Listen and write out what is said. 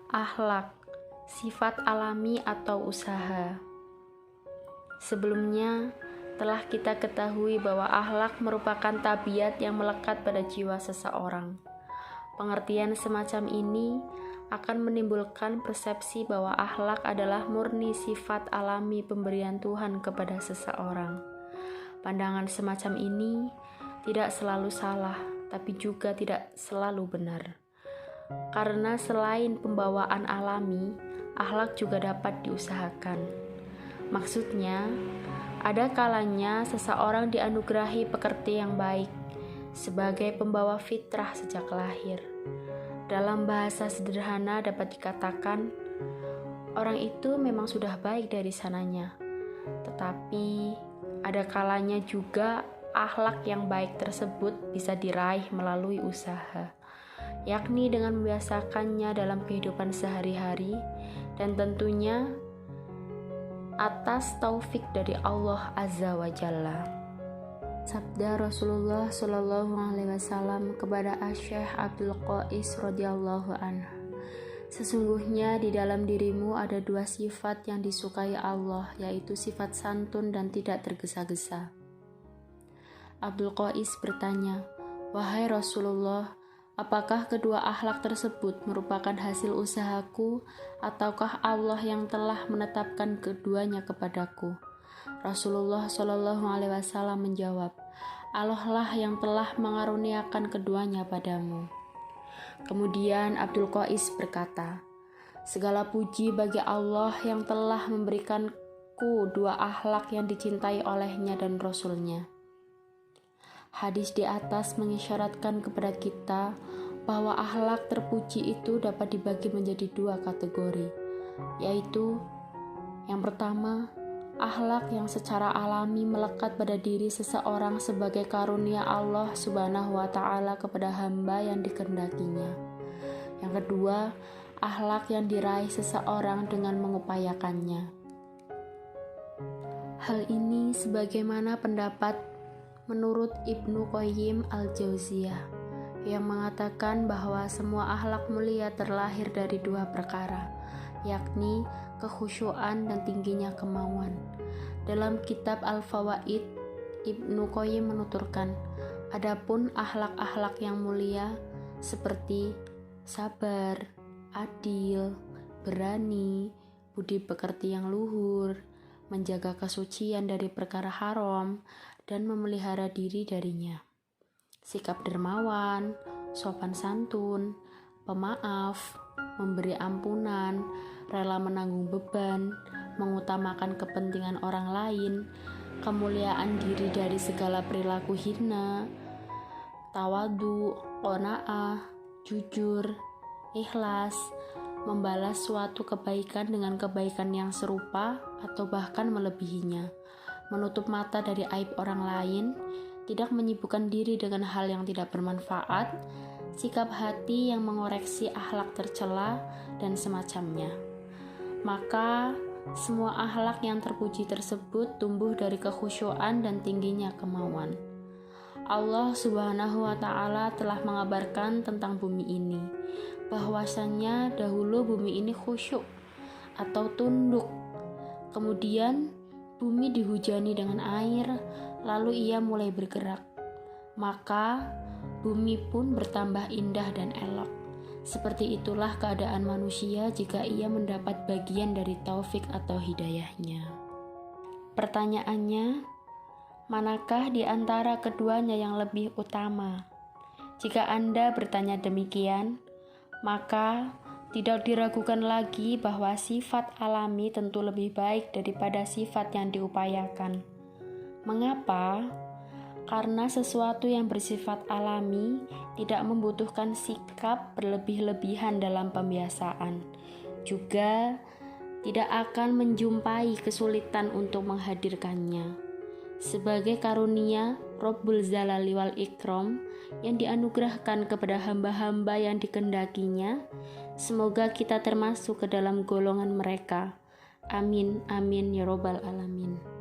Akhlak, sifat alami atau usaha. Sebelumnya, telah kita ketahui bahwa akhlak merupakan tabiat yang melekat pada jiwa seseorang. Pengertian semacam ini akan menimbulkan persepsi bahwa akhlak adalah murni sifat alami pemberian Tuhan kepada seseorang. Pandangan semacam ini tidak selalu salah, tapi juga tidak selalu benar. Karena selain pembawaan alami, akhlak juga dapat diusahakan. Maksudnya, ada kalanya seseorang dianugerahi pekerti yang baik sebagai pembawa fitrah sejak lahir. Dalam bahasa sederhana dapat dikatakan, orang itu memang sudah baik dari sananya. Tetapi, ada kalanya juga akhlak yang baik tersebut bisa diraih melalui usaha, yakni dengan membiasakannya dalam kehidupan sehari-hari dan tentunya atas taufik dari Allah Azza wa Jalla. Sabda Rasulullah Shallallahu Alaihi Wasallam kepada Asy-Syaikh Abdul Qais radhiyallahu anhu, sesungguhnya di dalam dirimu ada dua sifat yang disukai Allah, yaitu sifat santun dan tidak tergesa-gesa. Abdul Qais bertanya, wahai Rasulullah, apakah kedua akhlak tersebut merupakan hasil usahaku ataukah Allah yang telah menetapkan keduanya kepadaku? Rasulullah Shallallahu Alaihi Wasallam menjawab, Allah lah yang telah mengaruniakan keduanya padamu. Kemudian Abdul Qais berkata, segala puji bagi Allah yang telah memberikanku dua akhlak yang dicintai olehnya dan Rasulnya. Hadis di atas mengisyaratkan kepada kita bahwa akhlak terpuji itu dapat dibagi menjadi dua kategori, yaitu yang pertama, akhlak yang secara alami melekat pada diri seseorang sebagai karunia Allah Subhanahu wa Ta'ala kepada hamba yang dikehendakinya. Yang kedua, akhlak yang diraih seseorang dengan mengupayakannya. Hal ini sebagaimana pendapat menurut Ibnu Qayyim al-Jauziyah yang mengatakan bahwa semua akhlak mulia terlahir dari dua perkara, yakni kekhusyuan dan tingginya kemauan. Dalam kitab Al-Fawaid, Ibnu Qayyim menuturkan, adapun akhlak-akhlak yang mulia seperti sabar, adil, berani, budi pekerti yang luhur, menjaga kesucian dari perkara haram, dan memelihara diri darinya. Sikap dermawan, sopan santun, pemaaf, memberi ampunan, rela menanggung beban, mengutamakan kepentingan orang lain, kemuliaan diri dari segala perilaku hina, tawadu, qanaah, jujur, ikhlas, membalas suatu kebaikan dengan kebaikan yang serupa atau bahkan melebihinya, menutup mata dari aib orang lain, tidak menyibukkan diri dengan hal yang tidak bermanfaat, sikap hati yang mengoreksi akhlak tercela, dan semacamnya. Maka, semua akhlak yang terpuji tersebut tumbuh dari kekhusyuan dan tingginya kemauan. Allah Subhanahu wa Ta'ala telah mengabarkan tentang bumi ini, bahwasannya dahulu bumi ini khusyuk atau tunduk. Kemudian, bumi dihujani dengan air, lalu ia mulai bergerak. Maka, bumi pun bertambah indah dan elok. Seperti itulah keadaan manusia jika ia mendapat bagian dari taufik atau hidayahnya. Pertanyaannya, manakah di antara keduanya yang lebih utama? Jika Anda bertanya demikian, maka tidak diragukan lagi bahwa sifat alami tentu lebih baik daripada sifat yang diupayakan. Mengapa? Karena sesuatu yang bersifat alami tidak membutuhkan sikap berlebih-lebihan dalam pembiasaan. Juga tidak akan menjumpai kesulitan untuk menghadirkannya. Sebagai karunia Rabbul Jalali wal Ikram yang dianugerahkan kepada hamba-hamba yang dikehendakinya, semoga kita termasuk ke dalam golongan mereka. Amin, amin, ya Rabbal Alamin.